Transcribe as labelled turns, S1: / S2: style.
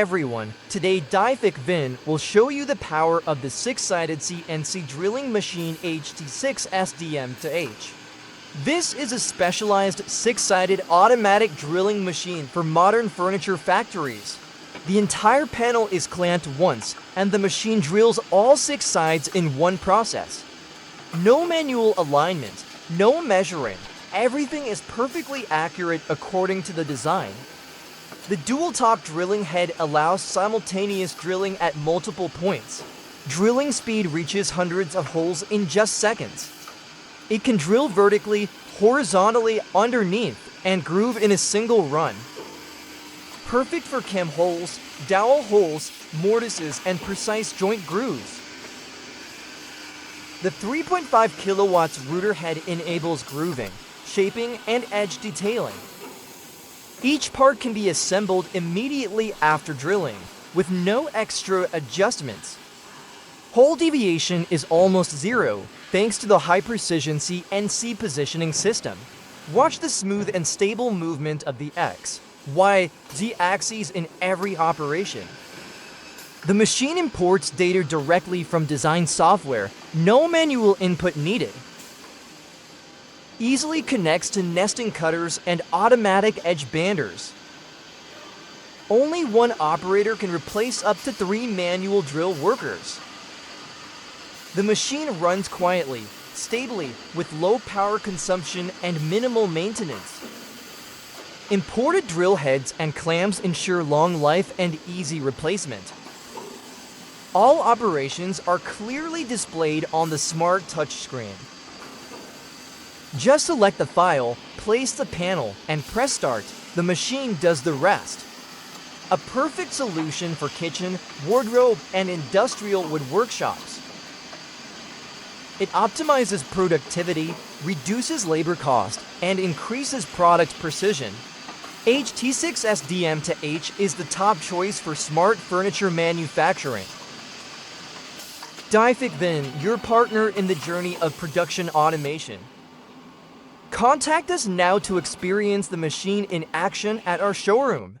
S1: everyone, today Dai Phuc Vinh will show you the power of the 6-sided CNC drilling machine HT-6SD-M2H. This is a specialized 6-sided automatic drilling machine for modern furniture factories. The entire panel is clamped once, and the machine drills all 6 sides in one process. No manual alignment, no measuring, everything is perfectly accurate according to the design. The dual-top drilling head allows simultaneous drilling at multiple points. Drilling speed reaches hundreds of holes in just seconds. It can drill vertically, horizontally, underneath, and groove in a single run. Perfect for cam holes, dowel holes, mortises, and precise joint grooves. The 3.5 kilowatts router head enables grooving, shaping, and edge detailing. Each part can be assembled immediately after drilling, with no extra adjustments. Hole deviation is almost zero, thanks to the high-precision CNC positioning system. Watch the smooth and stable movement of the X, Y, Z axes in every operation. The machine imports data directly from design software, no manual input needed. Easily connects to nesting cutters and automatic edge banders. Only one operator can replace up to 3 manual drill workers. The machine runs quietly, stably, with low power consumption and minimal maintenance. Imported drill heads and clamps ensure long life and easy replacement. All operations are clearly displayed on the smart touchscreen. Just select the file, place the panel, and press start. The machine does the rest. A perfect solution for kitchen, wardrobe, and industrial wood workshops. It optimizes productivity, reduces labor cost, and increases product precision. HT-6SD-M2H is the top choice for smart furniture manufacturing. Dai Phuc Vinh, your partner in the journey of production automation. Contact us now to experience the machine in action at our showroom.